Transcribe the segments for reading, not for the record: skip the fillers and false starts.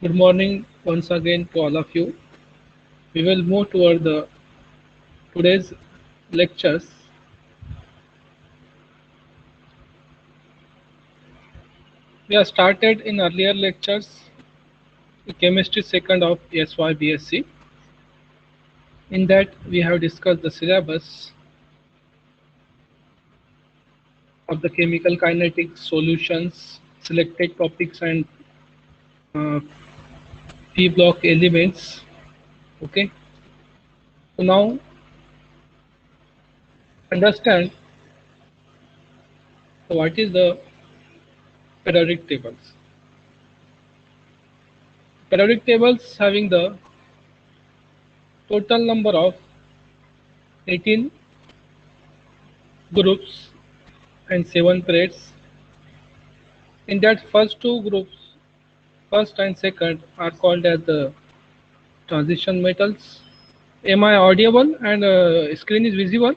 Good morning once again to all of you. We will move toward the today's lectures. We have started in earlier lectures the chemistry second of SYBSc. In that we have discussed the syllabus of the chemical kinetics solutions, selected topics and uh, P block elements. Okay. So now understand what is the periodic tables. Periodic tables having the total number of 18 groups and 7 periods. In that first two groups, first and second, are called as the transition metals. Am I audible and screen is visible?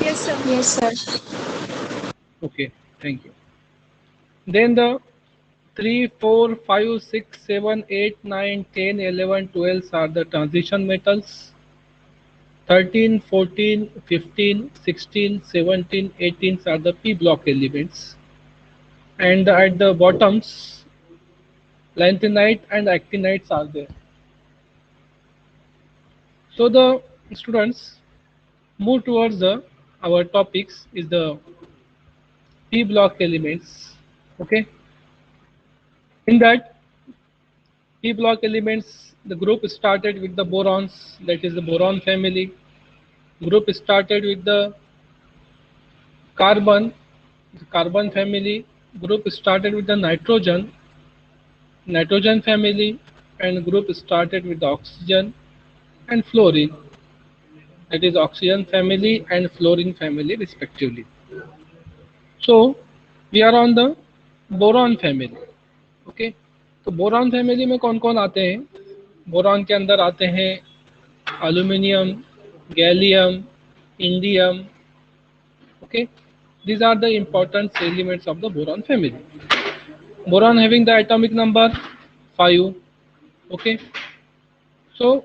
Yes, sir. Yes, sir. Okay, thank you. Then the 3, 4, 5, 6, 7, 8, 9, 10, 11, 12 are the transition metals. 13, 14, 15, 16, 17, 18 are the p block elements. And at the bottoms, lanthanide and actinides are there. So the students move towards the our topics is the p block elements. Okay, in that p block elements, the group started with the borons, that is the boron family. Group started with the carbon, the carbon family. Group started with the nitrogen, nitrogen family, and group started with the oxygen and fluorine, that is oxygen family and fluorine family respectively. So we are on the boron family. Okay, तो boron family में कौन कौन आते हैं? Boron के अंदर आते हैं aluminium, gallium, indium. Okay, these are the important elements of the boron family. Boron having the atomic number 5. Okay, so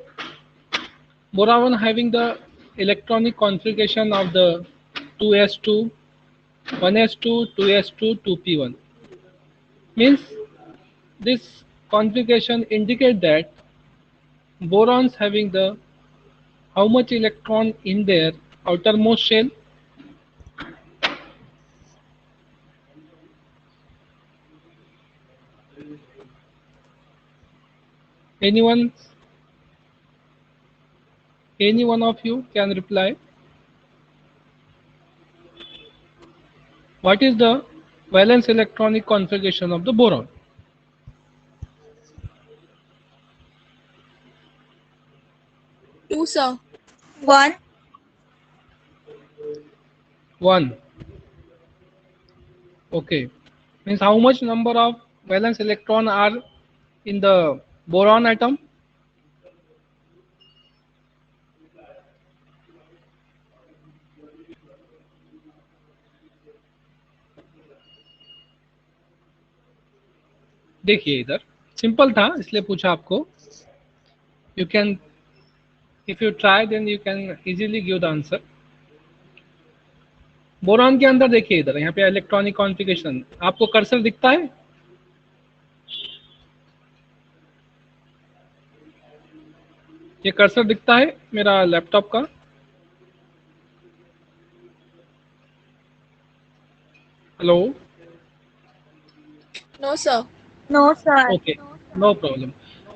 boron having the electronic configuration of the 2s2, 1s2, 2s2, 2p1. Means this configuration indicate that borons having the how much electron in their outermost shell? Anyone? Any one of you can reply. What is the valence electronic configuration of the boron? Two, sir. One. 1. Okay. Means how much number of valence electron are in the boron atom? देखिए इधर simple था इसलिए पूछा आपको. You can, if you try then you can easily give the answer. Boron के अंदर देखिए इधर यहाँ पे इलेक्ट्रॉनिक कॉन्फ़िगरेशन आपको कर्सर दिखता है? ये कर्सर दिखता है मेरा लैपटॉप का? Hello. No, sir. No, sir. Okay, no problem.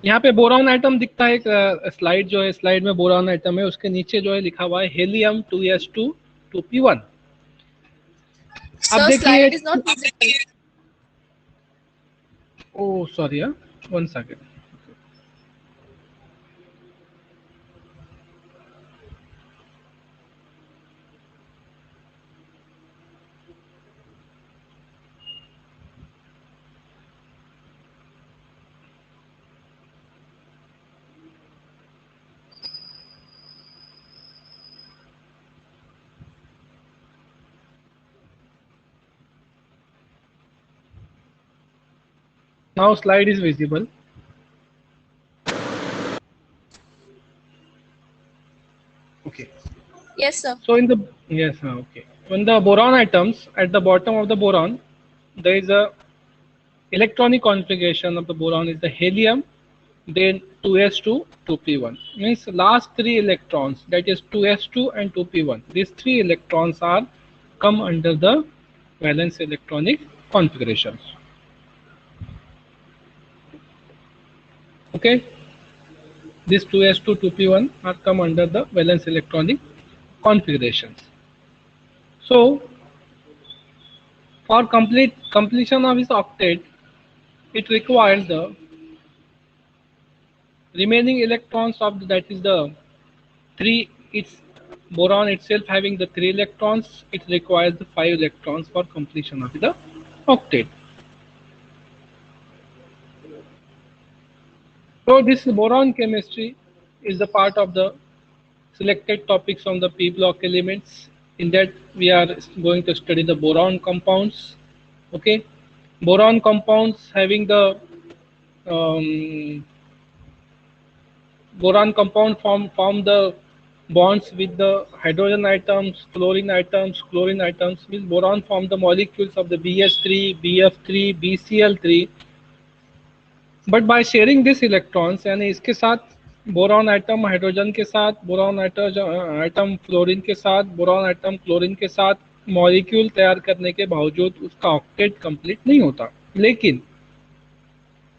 यहाँ पे बोरॉन आइटम दिखता है. एक स्लाइड जो है, स्लाइड में बोरॉन आइटम है, उसके नीचे जो है लिखा हुआ है हेलियम 2s2 2p1. अब Sir, देखिए. slide is not visible. Oh sorry, one second. Now slide is visible. Okay. Yes, sir. So in the yes, okay. When the boron atoms at the bottom of the boron, there is a electronic configuration of the boron is the helium, then 2s2, 2p1. Means last three electrons, that is 2s2 and 2p1. These three electrons are come under the valence electronic configurations. Okay, these 2s2, 2p1 are come under the valence electronic configurations. So for completion of this octet, it requires the remaining electrons of that is the three. Its boron itself having the 3 electrons, it requires the 5 electrons for completion of the octet. So this boron chemistry is the part of the selected topics on the p block elements. In that we are going to study the boron compounds. Okay, boron compounds having the boron compound form the bonds with the hydrogen atoms, chlorine atoms, chlorine atoms. With boron form the molecules of the BS3, BF3, BCl3. But by sharing this electrons, यानी इसके साथ boron atom hydrogen के साथ, boron atom fluorine के साथ, boron atom chlorine के साथ molecule तैयार करने के बावजूद उसका ऑक्टेट कंप्लीट नहीं होता. लेकिन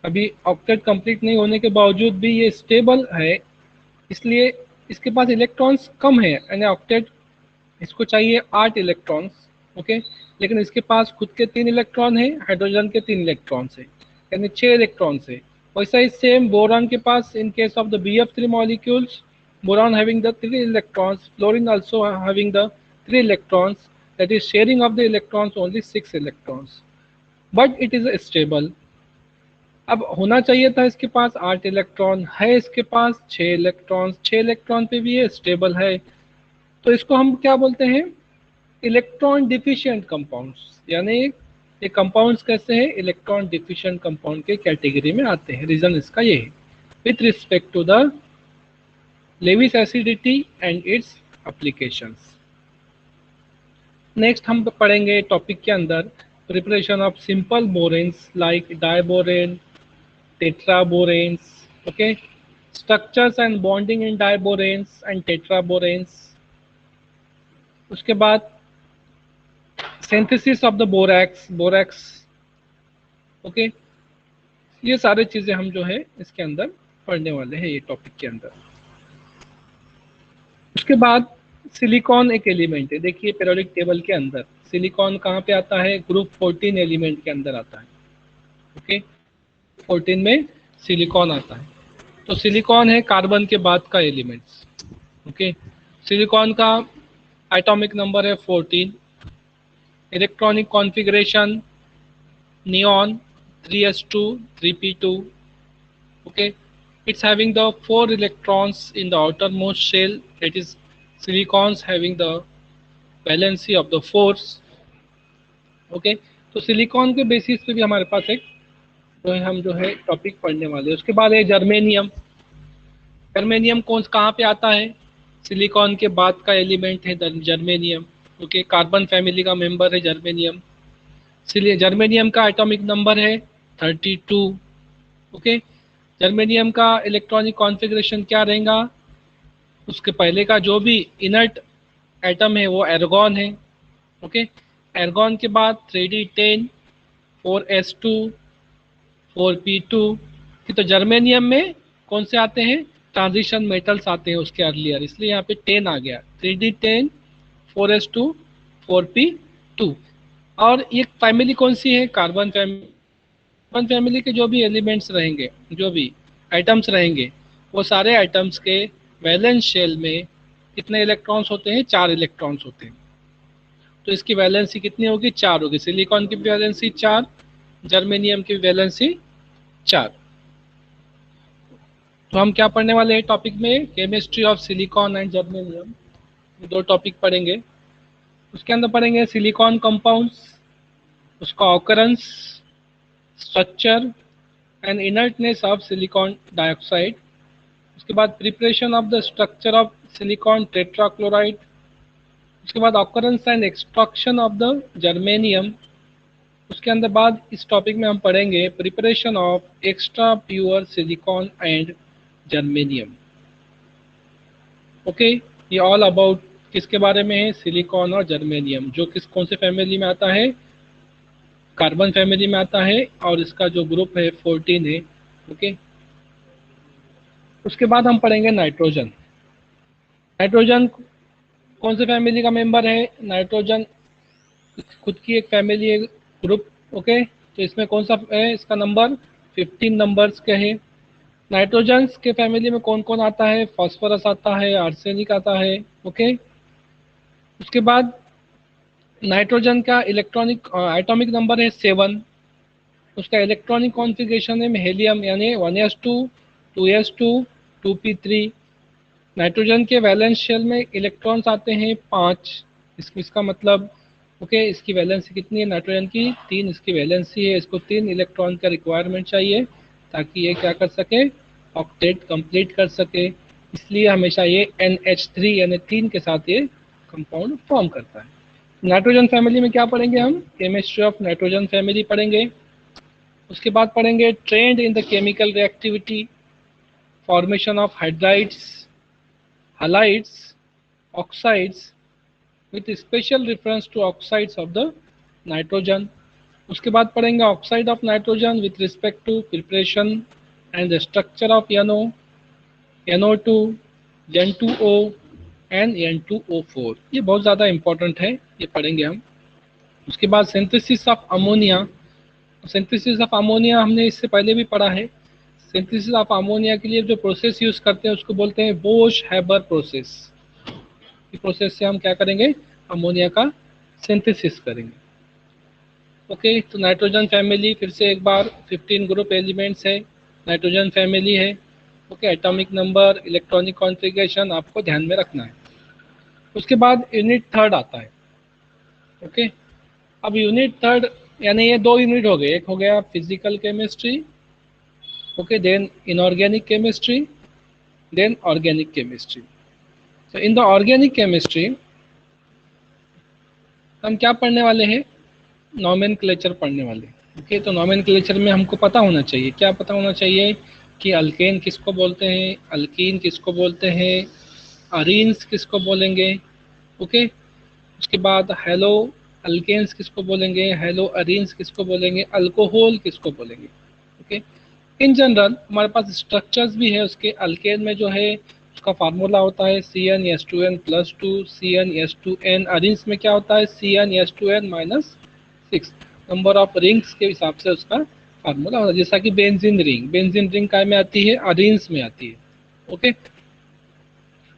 अभी ऑक्टेट कंप्लीट नहीं होने के बावजूद भी ये स्टेबल है, इसलिए इसके पास इलेक्ट्रॉन्स कम है. यानी ऑक्टेट इसको चाहिए 8 इलेक्ट्रॉन्स. ओके, लेकिन इसके पास खुद के 3 इलेक्ट्रॉन है, हाइड्रोजन के 3 इलेक्ट्रॉन्स है, यानी 6 इलेक्ट्रॉन्स है. वैसा ही सेम बोरॉन के पास in case of the BF3 molecules, boron having the 3 electrons, fluorine also having the 3 electrons, that is sharing of the electrons only 6 electrons, but it is stable. अब होना चाहिए था इसके पास 8 इलेक्ट्रॉन, है इसके पास 6 इलेक्ट्रॉन, 6 इलेक्ट्रॉन पे भी ये स्टेबल है. तो इसको हम क्या बोलते हैं, इलेक्ट्रॉन डिफिशिएंट कंपाउंड्स. यानी ये कंपाउंड्स कैसे हैं, इलेक्ट्रॉन डिफिशिएंट कंपाउंड के कैटेगरी में आते हैं. रीजन इसका ये है with respect to the Lewis acidity and its applications. Next हम पढ़ेंगे टॉपिक के अंदर preparation of simple boranes like diborane, tetraboranes. Okay, structures and bonding in diboranes and tetraboranes. उसके बाद synthesis of the borax. Okay, ये सारे चीजें हम जो है इसके अंदर पढ़ने वाले हैं ये टॉपिक के अंदर. उसके बाद सिलिकॉन एक एलिमेंट है. देखिए पीरियोडिक टेबल के अंदर सिलिकॉन कहाँ पे आता है, ग्रुप 14 एलिमेंट के अंदर आता है. ओके, 14 में सिलिकॉन आता है. तो सिलिकॉन है कार्बन के बाद का एलिमेंट्स. ओके, सिलिकॉन का एटॉमिक नंबर है 14. Electronic configuration neon 3s2 3p2. okay, it's having the 4 electrons in the outermost shell, that is silicons having the valency of the 4s. okay, तो silicon के basis पे भी हमारे पास एक जो है हम जो है टॉपिक पढ़ने वाले हैं. उसके बाद है जर्मेनियम. जर्मेनियम कहाँ पे आता है, सिलिकॉन के बाद का एलिमेंट है जर्मेनियम. ओके, कार्बन फैमिली का मेंबर है जर्मेनियम. इसलिए जर्मेनियम का एटॉमिक नंबर है 32. ओके, जर्मेनियम का इलेक्ट्रॉनिक कॉन्फ़िगरेशन क्या रहेगा, उसके पहले का जो भी इनर्ट एटम है वो एर्गॉन है. ओके, एर्गॉन के बाद 3d10 4s2 4p2. तो जर्मेनियम में कौन से आते हैं, ट्रांजिशन मेटल्स आते हैं उसके अर्लियर, इसलिए यहाँ पे 10 आ गया. 3d10 4s2 4p2. और ये फैमिली कौन सी है, कार्बन फैमिली. कार्बन फैमिली के जो भी एलिमेंट्स रहेंगे, जो भी आइटम्स रहेंगे, वो सारे आइटम्स के वैलेंस शेल में कितने इलेक्ट्रॉन्स होते हैं, 4 इलेक्ट्रॉन्स होते हैं. तो इसकी वैलेंसी कितनी होगी, 4 होगी. सिलिकॉन की वैलेंसी 4, जर्मेनियम की वैलेंसी 4. तो हम क्या पढ़ने वाले हैं टॉपिक में, chemistry of silicon and germanium. 2 topic पढ़ेंगे. उसके अंदर पढ़ेंगे सिलिकॉन कंपाउंड्स, उसका occurrence, structure, and inertness of silicon dioxide. उसके बाद preparation of the structure of silicon tetrachloride. उसके बाद occurrence and extraction of the germanium. उसके अंदर बाद इस टॉपिक में हम पढ़ेंगे preparation of extra pure silicon and germanium. Okay, ये ऑल अबाउट किसके बारे में है, सिलिकॉन और जर्मेनियम, जो किस कौन से फैमिली में आता है, कार्बन फैमिली में आता है, और इसका जो ग्रुप है 14 है। ओके, उसके बाद हम पढ़ेंगे नाइट्रोजन। नाइट्रोजन कौन से फैमिली का मेंबर है, नाइट्रोजन खुद की एक फैमिली है, ग्रुप। ओके, तो इसमें कौन सा है, इसका नंबर 15 नंबर्स के है। नाइट्रोजन के फैमिली में कौन कौन आता है, फास्फोरस आता है, आर्सेनिक आता है। ओके, उसके बाद नाइट्रोजन का इलेक्ट्रॉनिक एटॉमिक नंबर है 7। उसका इलेक्ट्रॉनिक कॉन्फ़िगरेशन है हेलियम, यानी 1s2 2s2 2p3। नाइट्रोजन के वैलेंस शेल में इलेक्ट्रॉन्स आते हैं 5। इसका मतलब ओके, इसकी वैलेंसी कितनी है नाइट्रोजन की, 3 इसकी वैलेंसी है। इसको 3 इलेक्ट्रॉन का रिक्वायरमेंट चाहिए ताकि ये क्या कर सके, ऑक्टेट कंप्लीट कर सके। इसलिए हमेशा ये NH3 यानी 3 के साथ ये कंपाउंड फॉर्म करता है। नाइट्रोजन फैमिली में क्या पढ़ेंगे हम, केमिस्ट्री ऑफ नाइट्रोजन फैमिली पढ़ेंगे। उसके बाद पढ़ेंगे trend in the chemical reactivity, formation of hydrides, halides, oxides with special reference to oxides of the nitrogen। उसके बाद पढ़ेंगे oxide of nitrogen with respect to preparation and the structure of NO, NO2, N2O and N2O4। ये बहुत ज़्यादा important है, ये पढ़ेंगे हम। उसके बाद synthesis of ammonia. Synthesis of ammonia हमने इससे पहले भी पढ़ा है। सिंथेसिस ऑफ अमोनिया के लिए जो प्रोसेस यूज़ करते हैं उसको बोलते हैं बोश हैबर प्रोसेस। प्रोसेस से हम क्या करेंगे, अमोनिया का सिंथेसिस करेंगे। ओके, तो नाइट्रोजन फैमिली फिर से एक बार 15 ग्रुप एलिमेंट्स है, नाइट्रोजन फैमिली है। Okay, atomic number, electronic configuration आपको ध्यान में रखना है। उसके बाद यूनिट थर्ड आता है। ओके, अब यूनिट थर्ड यानी ये 2 यूनिट हो गए, एक हो गया physical chemistry, okay, then inorganic chemistry, then organic chemistry. तो इन द ऑर्गेनिक केमिस्ट्री हम क्या पढ़ने वाले हैं, नॉमेनक्लेचर पढ़ने वाले। ओके, तो नॉमेनक्लेचर में हमको पता होना चाहिए, क्या पता होना चाहिए कि अल्केन किसको बोलते हैं, अल्कीन किसको बोलते हैं, अरीन्स किसको बोलेंगे। ओके, उसके बाद हेलो अल्केन्स किसको बोलेंगे, हेलो अरीन्स किसको बोलेंगे, अल्कोहल किसको बोलेंगे। ओके, इन जनरल हमारे पास स्ट्रक्चर्स भी है उसके। अल्केन में जो है उसका फार्मूला होता है CnS2n+2 CnS2n। अरीन्स में क्या होता है CnS2n-6। नंबर ऑफ रिंग्स के हिसाब से उसका फार्मूला होता है, जैसा कि बेंजीन रिंग, बेंजीन रिंग काय में आती है, अरीन्स में आती है। ओके,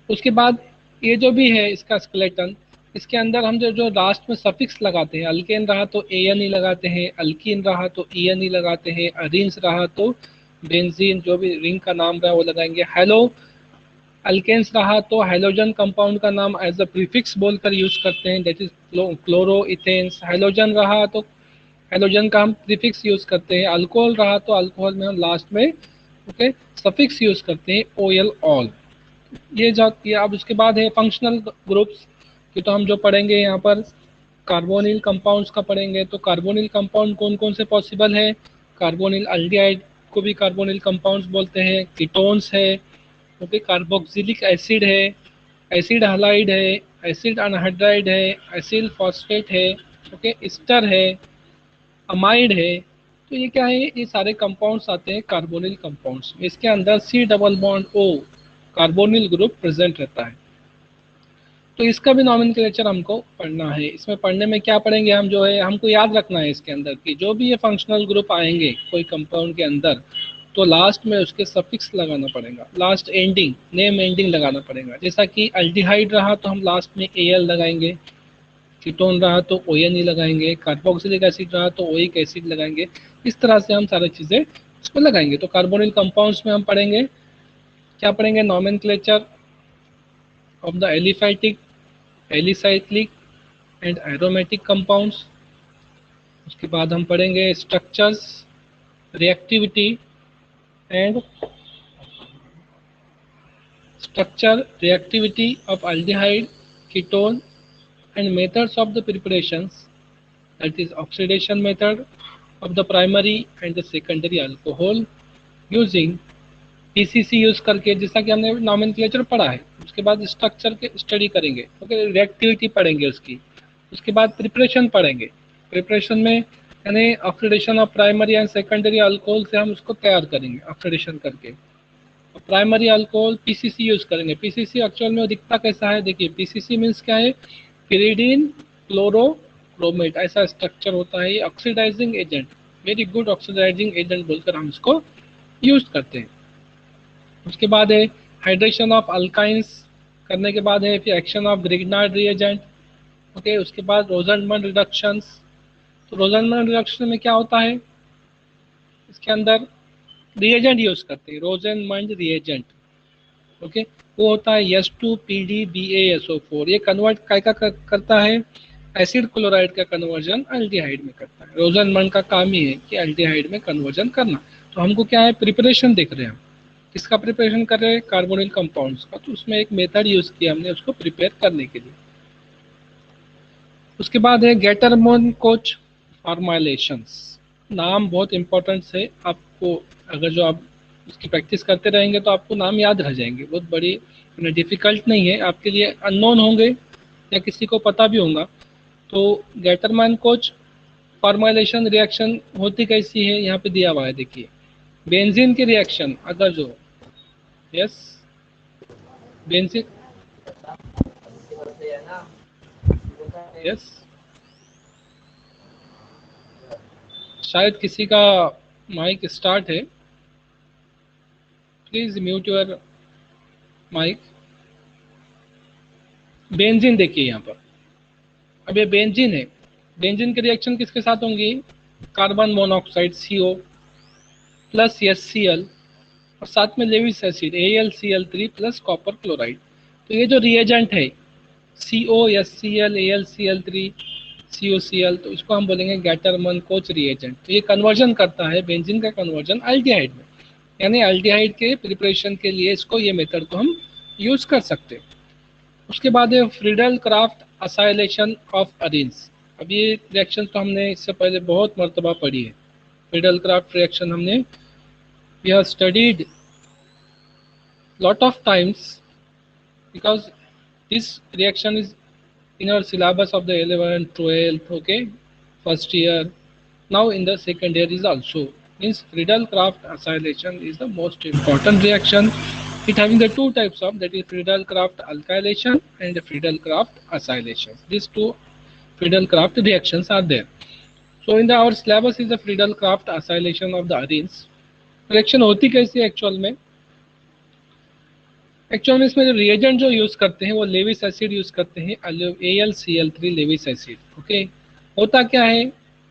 उसके बाद ये जो भी है इसका स्केलेटन, इसके अंदर हम जो जो लास्ट में सफिक्स लगाते हैं, अल्केन रहा तो ANE लगाते हैं, अल्कीन रहा तो ENE लगाते हैं, अरीन्स रहा तो बेंजीन जो भी रिंग का नाम रहा वो लगाएंगे। हेलो अल्केन्स रहा तो हेलोजन कंपाउंड का नाम एज अ प्रीफिक्स बोलकर यूज करते हैं, दैट इज क्लोरो इथेन्स। हेलोजन रहा तो हेलोजन का हम प्रीफिक्स यूज करते हैं। अल्कोहल रहा तो अल्कोहल में हम लास्ट में ओके सफिक्स यूज करते हैं OL ऑल। ये जाती है। अब उसके बाद है फंक्शनल ग्रुप्स की, तो हम जो पढ़ेंगे यहाँ पर कार्बोनिल कंपाउंड्स का पढ़ेंगे। तो कार्बोनिल कंपाउंड कौन कौन से पॉसिबल है, कार्बोनिल अल्डिहाइड को भी कार्बोनिल कंपाउंड्स बोलते हैं, कीटोन्स है, ओके, कार्बोक्सिलिक एसिड है, एसिड हलाइड है, एसिड अनहाइड्राइड है, एसिल फॉस्फेट है, ओके, एस्टर है, अमाइड है। तो ये क्या है, ये सारे कंपाउंड्स आते हैं कार्बोनिल कंपाउंड्स। इसके अंदर C+O कार्बोनिल ग्रुप प्रेजेंट रहता है। तो इसका भी नॉमेनक्लेचर हमको पढ़ना है। इसमें पढ़ने में क्या पढ़ेंगे हम, जो है हमको याद रखना है इसके अंदर कि जो भी ये फंक्शनल ग्रुप आएंगे कोई कंपाउंड के अंदर, तो लास्ट में उसके सफिक्स लगाना पड़ेगा, लास्ट एंडिंग नेम एंडिंग लगाना पड़ेगा। जैसा कि अल्डिहाइड रहा तो हम लास्ट में AL लगाएंगे, कीटोन रहा तो ONE लगाएंगे, कार्बोक्सिलिक एसिड रहा तो OIC एसिड लगाएंगे। इस तरह से हम सारी चीज़ें उसमें लगाएंगे। तो कार्बोनिल कंपाउंड्स में हम पढ़ेंगे, क्या पढ़ेंगे, nomenclature of the aliphatic, alicyclic and aromatic compounds. उसके बाद हम पढ़ेंगे structures, reactivity, and structure, reactivity of aldehyde, ketone, and methods of the preparations, that is oxidation method of the primary and the secondary alcohol using PCC use करके, जैसा कि हमने nomenclature पढ़ा है, उसके बाद स्ट्रक्चर के स्टडी करेंगे, ओके, रिएक्टिविटी पढ़ेंगे उसकी, उसके बाद प्रिपरेशन पढ़ेंगे। प्रिपरेशन में यानी oxidation of primary and secondary alcohol से हम उसको तैयार करेंगे ऑक्सीडेशन करके। प्राइमरी अल्कोहल पीसीसी यूज करेंगे। पीसीसी एक्चुअल में दिखता कैसा है, देखिए पीसीसी मीन्स क्या है, पिरिडीन क्लोरोक्रोमेट, ऐसा स्ट्रक्चर होता है। ये oxidising agent, very good oxidising agent बोलकर हम इसको यूज करते हैं। उसके बाद है हाइड्रेशन ऑफ अल्काइंस करने के बाद है फिर action of Grignard reagent, okay. उसके बाद रोजनमंड रिडक्शंस। तो रोजनमंड रिडक्शन में क्या होता है, इसके अंदर रिएजेंट यूज करते हैं, रोजनमंड रिएजेंट, ओके। वो होता है S2PdBaSO4, ये कन्वर्ट काय का करता है, एसिड क्लोराइड का कन्वर्जन एल्डिहाइड में करता है। रोजनमंड का काम ही है कि एल्डिहाइड में कन्वर्जन करना। तो हमको क्या है, प्रिपरेशन देख रहे हैं हम, किसका प्रिपरेशन कर रहे हैं, कार्बोनिल कंपाउंड्स का। तो उसमें एक मेथड यूज किया हमने उसको प्रिपेयर करने के लिए। उसके बाद है गेटरमोन कोच फॉर्मुलेशंस। नाम बहुत इंपॉर्टेंट है, आपको अगर जो आप उसकी प्रैक्टिस करते रहेंगे तो आपको नाम याद रह जाएंगे, बहुत बड़ी डिफिकल्ट नहीं है, आपके लिए अननोन होंगे या किसी को पता भी होगा। तो गेटरमैन कोच फॉर्मुलेशन रिएक्शन होती कैसी है, यहाँ पे दिया हुआ है, देखिए बेंजीन की रिएक्शन, अगर जो यस बेंजीन यस शायद किसी का माइक स्टार्ट है, please mute your mic. Benzene देखिए यहाँ पर, अब ये बेंजीन है, बेंजीन की रिएक्शन किसके साथ होंगी, carbon monoxide CO plus HCl और साथ में Lewis acid AlCl3 plus copper chloride. तो ये जो रिएजेंट है CO HCl AlCl3 COCl, तो इसको हम बोलेंगे गेटरमन कोच रिएजेंट। तो ये कन्वर्जन करता है बेंजीन का कन्वर्जन एल्डिहाइड में, यानी एल्डिहाइड के प्रिपरेशन के लिए इसको, ये मेथड को हम यूज कर सकते हैं। उसके बाद है Friedel craft acylation of arenes. अब ये रिएक्शन तो हमने इससे पहले बहुत मर्तबा पढ़ी है। फ्रीडल क्राफ्ट रिएक्शन हमने we have studied lot of times because this reaction is in our syllabus of the 11th 12th, okay, first year, now in the second year is also, means Friedel Crafts acylation is the most important reaction. It having the two types of, that is Friedel Crafts alkylation and Friedel Crafts acylation. These two Friedel Crafts reactions are there. So in our syllabus is the Friedel Crafts acylation of the arenes. Reaction होती कैसी है actual में, इसमें जो reagent जो use करते हैं वो लेविस एसिड यूज करते हैं, AlCl3 लेविस एसिड, ओके। होता क्या है,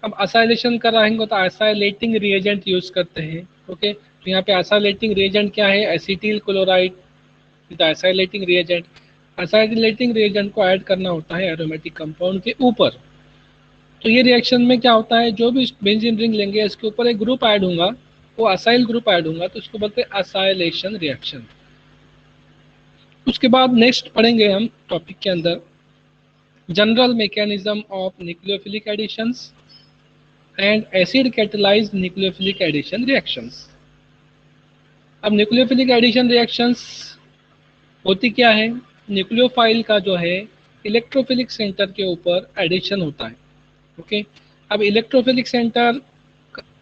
अब असाइलेशन कर रहे हैं तो असाइलेटिंग रिएजेंट यूज करते हैं, ओके। तो यहाँ पे असाइलेटिंग रिएजेंट क्या है, acetyl chloride with acylating reagent. Acylating reagent को ऐड करना होता है एरोमेटिक कंपाउंड के ऊपर। तो ये रिएक्शन में क्या होता है, जो भी बेंजीन रिंग लेंगे इसके ऊपर एक ग्रुप ऐड होगा, वो असाइल ग्रुप ऐड होगा, तो उसको बोलते हैं असाइलेशन रिएक्शन। उसके बाद नेक्स्ट पढ़ेंगे हम टॉपिक के अंदर general mechanism of nucleophilic additions and acid catalysed nucleophilic addition reactions. अब न्यूक्लियोफिलिक एडिशन रिएक्शंस होती क्या है, न्यूक्लियोफाइल का जो है इलेक्ट्रोफिलिक सेंटर के ऊपर एडिशन होता है, ओके। अब इलेक्ट्रोफिलिक सेंटर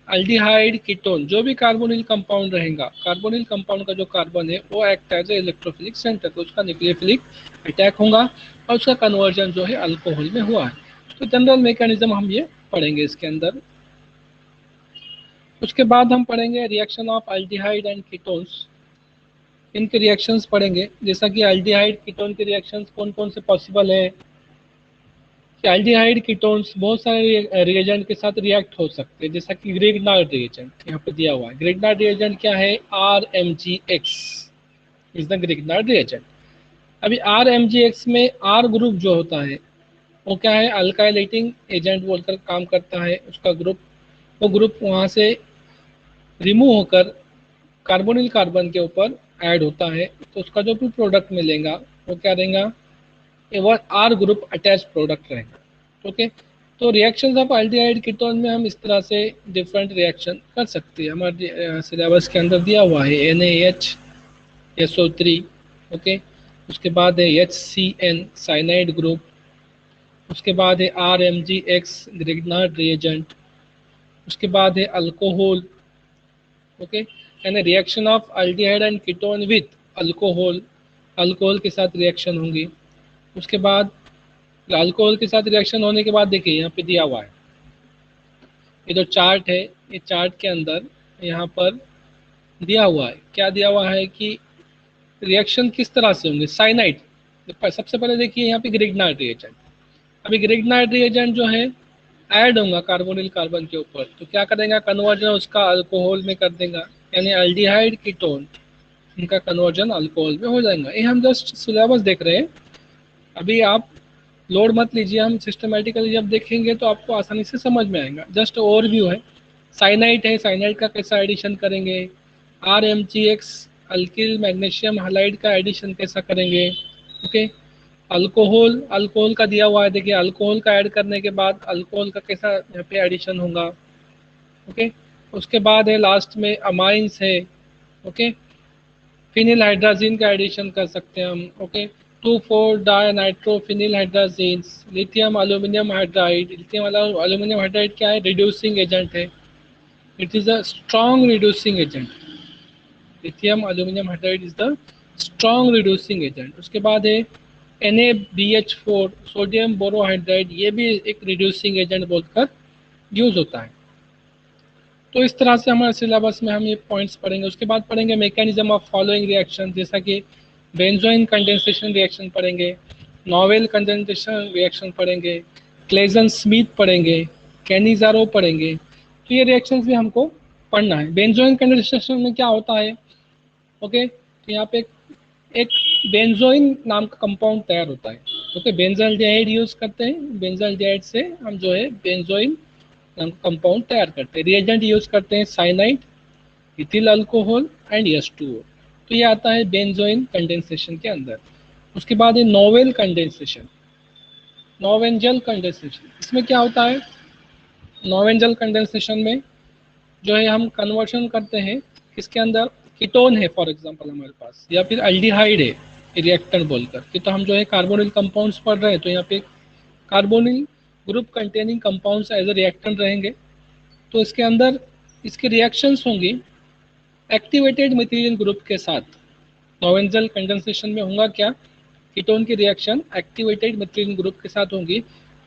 अल्डिहाइड कीटोन, जो भी कार्बोनिल कंपाउंड रहेगा, कार्बोनिल कंपाउंड का जो कार्बन है वो act as a electrophilic centre, तो उसका न्यूक्लियोफिलिक अटैक होगा और उसका कन्वर्जन जो है अल्कोहल में हुआ है। तो जनरल मैकेनिज्म हम ये पढ़ेंगे इसके अंदर। उसके बाद हम पढ़ेंगे reaction of aldehyde and ketones, इनके रिएक्शंस पढ़ेंगे, जैसा कि अल्डिहाइड कीटोन के रिएक्शंस कौन कौन से पॉसिबल है। एल्डिहाइड कीटोन्स बहुत सारे रिएजेंट के साथ रिएक्ट हो सकते हैं, जैसा कि ग्रिग्नार्ड रिएजेंट यहाँ पे दिया हुआ है। ग्रिग्नार्ड रिएजेंट क्या है, RMgX is the Grignard reagent. अभी RMgX में R ग्रुप जो होता है वो क्या है, अल्काइलेटिंग एजेंट बोलकर काम करता है, उसका ग्रुप, वो ग्रुप वहाँ से रिमूव होकर कार्बोनिल कार्बन के ऊपर ऐड होता है तो उसका जो भी प्रोडक्ट मिलेगा वो क्या रहेगा, वो आर ग्रुप अटैच प्रोडक्ट रहेगा। ओके, तो रिएक्शंस ऑफ एल्डिहाइड कीटोन में हम इस तरह से डिफरेंट रिएक्शन कर सकते हैं। हमारे सिलेबस के अंदर दिया हुआ है NaHSO3, ओके, उसके बाद है HCN साइनाइड ग्रुप, उसके बाद है RMgX ग्रिग्नार्ड रिएजेंट, उसके बाद है अल्कोहल, ओके, यानी reaction of aldehyde and ketone with alcohol, alcohol के साथ रिएक्शन होंगी। उसके बाद अल्कोहल के साथ रिएक्शन होने के बाद देखिए यहाँ पे दिया हुआ है, ये जो चार्ट है, ये चार्ट के अंदर यहाँ पर दिया हुआ है, क्या दिया हुआ है कि रिएक्शन किस तरह से होंगे। साइनाइड सबसे पहले देखिए यहाँ पे ग्रिग्नार्ड रिएजेंट, अभी ग्रिग्नार्ड रिएजेंट जो है ऐड होगा कार्बोनिल कार्बन के ऊपर, तो क्या करेगा, कन्वर्जन उसका अल्कोहल में कर देगा, यानी एल्डिहाइड कीटोन इनका कन्वर्जन अल्कोहल में हो जाएगा। ये हम जस्ट सिलेबस देख रहे हैं, अभी आप लोड मत लीजिए, हम सिस्टमेटिकली जब देखेंगे तो आपको आसानी से समझ में आएगा। जस्ट ओवरव्यू है। साइनाइड है, साइनाइड का कैसा एडिशन करेंगे, RMgX अल्किल मैग्नीशियम हाइलाइड का एडिशन कैसा करेंगे, ओके। अल्कोहल, अल्कोहल का दिया हुआ है, देखिए अल्कोहल का ऐड करने के बाद अल्कोहल का कैसा यहाँ पे एडिशन होगा, ओके। उसके बाद है लास्ट में अमाइंस है, ओके, फिनिल हाइड्राजीन का एडिशन कर सकते हैं हम, okay. 2,4 dinitrophenyl hydrazines, lithium aluminium hydride, lithium aluminium hydride क्या है, रिड्यूसिंग एजेंट है, it is a strong reducing agent, lithium aluminium hydride is the strong reducing agent. उसके बाद है NaBH4 सोडियम बोरोहाइड्राइड, ये भी एक रिड्यूसिंग एजेंट बोलकर यूज होता है। तो इस तरह से हमारे सिलेबस में हम ये पॉइंट्स पढ़ेंगे। उसके बाद पढ़ेंगे मैकेनिज्म ऑफ फॉलोइंग रिएक्शन, जैसा कि बेंजोइन कंडेंसेशन रिएक्शन पढ़ेंगे, नोवेल कंडेंसेशन रिएक्शन पढ़ेंगे, क्लेजन स्मिथ पढ़ेंगे, कैनिजारो पढ़ेंगे। तो ये रिएक्शंस भी हमको पढ़ना है। बेंजोइन कंडेंसेशन में क्या होता है, ओके, तो यहाँ पे एक बेंजोइन नाम का कंपाउंड तैयार होता है, ओके, बेंजल्डिहाइड यूज करते हैं, बेंजल्डिहाइड से हम जो है बेंजोइन नाम का कंपाउंड तैयार करते हैं। रिएजेंट यूज करते हैं cyanide, ethyl alcohol and H2O। तो ये आता है बेंजोइन कंडेंसेशन के अंदर। उसके बाद है नोवेल कंडेंसेशन, नोवेंजल कंडेंसेशन। इसमें क्या होता है, नोवेंजल कंडेंसेशन में जो है हम कन्वर्शन करते हैं किसके अंदर, कीटोन है फॉर एग्जांपल हमारे पास, या फिर एल्डिहाइड है रिएक्टेंट बोलकर कि, तो हम जो है कार्बोनिल कंपाउंड्स पढ़ रहे हैं, तो यहाँ पे carbonyl group containing compounds as a reactant रहेंगे। तो इसके अंदर इसकी रिएक्शंस होंगी एक्टिवेटेड मिथाइल ग्रुप के साथ। नोवेंजल कंडेंसेशन में होगा क्या, कीटोन की रिएक्शन एक्टिवेटेड मिथाइल ग्रुप के साथ होंगी,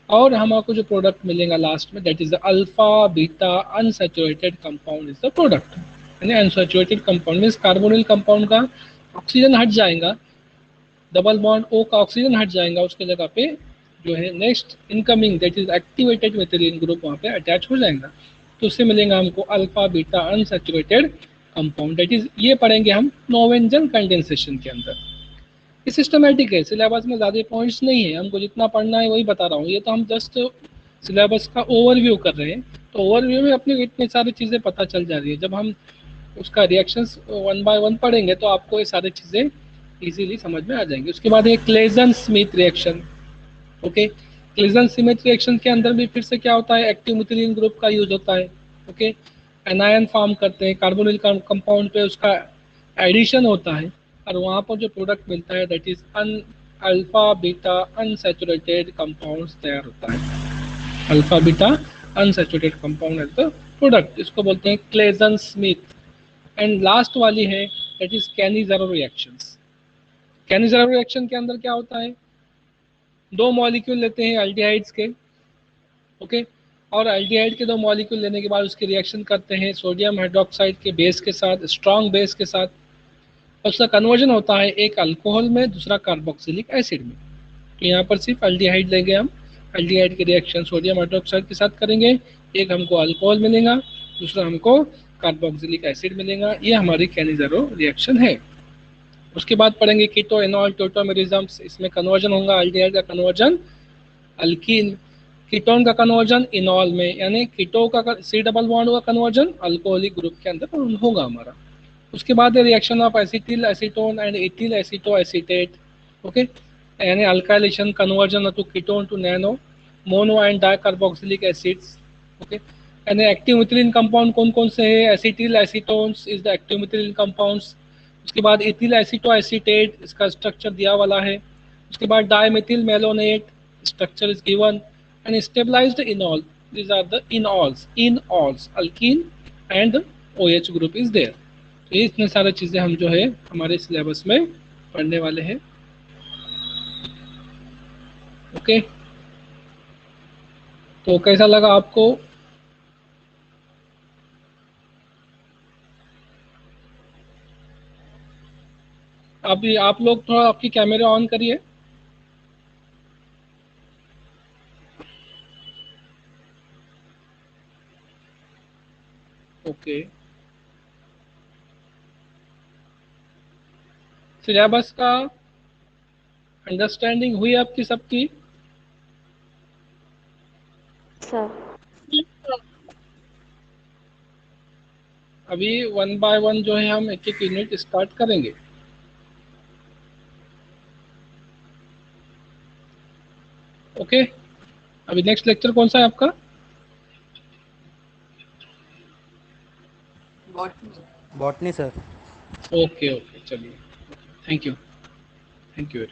और हमको जो प्रोडक्ट मिलेगा लास्ट में, that is the alpha beta unsaturated compound is the product. यानी unsaturated compound means carbonyl compound का ऑक्सीजन हट जाएगा, डबल बॉन्ड O का ऑक्सीजन हट जाएगा, उसके जगह पे जो है next incoming that is activated methyl group वहाँ पे अटैच हो जाएगा, तो उससे मिलेगा हमको alpha beta unsaturated compound, that is ये पढ़ेंगे हम नोवेंजल कंडेंसेशन के अंदर। ये सिस्टमेटिक है, सिलेबस में ज़्यादा पॉइंट्स नहीं है, हमको जितना पढ़ना है वही बता रहा हूँ। ये तो हम जस्ट सिलेबस का ओवरव्यू कर रहे हैं, तो ओवरव्यू में अपनी इतनी सारी चीज़ें पता चल जा रही है। जब हम उसका रिएक्शंस 1 बाय 1 पढ़ेंगे तो आपको ये सारी चीज़ें इजीली समझ में आ जाएंगी। उसके बाद है Claisen Smith reaction, okay. Claisen Smith reaction के अंदर भी फिर से क्या होता है, एक्टिव मिथाइल ग्रुप का यूज होता है, ओके। एनायन फॉर्म करते हैं, कार्बोनिल कंपाउंड पे उसका एडिशन होता है, और वहाँ पर जो प्रोडक्ट मिलता है that is alpha beta unsaturated compounds तैयार होता है। Alpha beta unsaturated compound as the product, इसको बोलते हैं क्लेजन स्मिथ। एंड लास्ट वाली है that is Cannizzaro reactions. Cannizzaro reaction के अंदर क्या होता है, 2 मॉलिक्यूल लेते हैं एल्डिहाइड्स के, ओके, और एल्डिहाइड के 2 मॉलिक्यूल लेने के बाद उसकी रिएक्शन करते हैं सोडियम हाइड्रोक्साइड के बेस के साथ, स्ट्रॉन्ग बेस के साथ, और उसका कन्वर्जन होता है एक अल्कोहल में, दूसरा कार्बोक्सिलिक एसिड में। तो यहाँ पर सिर्फ एल्डिहाइड लेंगे हम, एल्डिहाइड की रिएक्शन सोडियम हाइड्रोक्साइड के साथ करेंगे, एक हमको अल्कोहल मिलेगा, दूसरा हमको कार्बोक्सिलिक एसिड मिलेगा। ये हमारी कैनिजारो रिएक्शन है। उसके बाद पढ़ेंगे कीटो एनॉल टोटोमेरिज्म्स, इसमें कन्वर्जन होगा एल्डिहाइड का कन्वर्जन अल्कीन, कीटोन का कन्वर्जन इनॉल में, यानी कीटो का C डबल बॉन्ड का कन्वर्जन अल्कोहलिक ग्रुप के अंदर होगा हमारा। उसके बाद reaction of acetyl acetone and ethyl aceto acetate, okay, यानी alkylation conversion to ketone to nano mono and dicarboxylic acids, okay. यानी एक्टिव मिथिलीन कंपाउंड कौन कौन से है? Acetyl acetones is the active methylene compounds. उसके बाद इथिल एसीटो एसीटेट, इसका structure दिया वाला है। उसके बाद dimethyl malonate, structure is given, and stabilized enol, these are the inols alkene and OH group is there। तो ये इतने सारे चीजें हम जो है हमारे सिलेबस में पढ़ने वाले हैं, ओके। तो कैसा लगा आपको? अभी आप लोग थोड़ा आपकी कैमरा ऑन करिए। ओके, सिलेबस का अंडरस्टैंडिंग हुई आपकी सबकी? सर। अभी वन बाय वन जो है हम एक एक यूनिट स्टार्ट करेंगे, ओके। अभी नेक्स्ट लेक्चर कौन सा है आपका? Botany sir. ओके ओके, चलिए, थैंक यू, थैंक यू।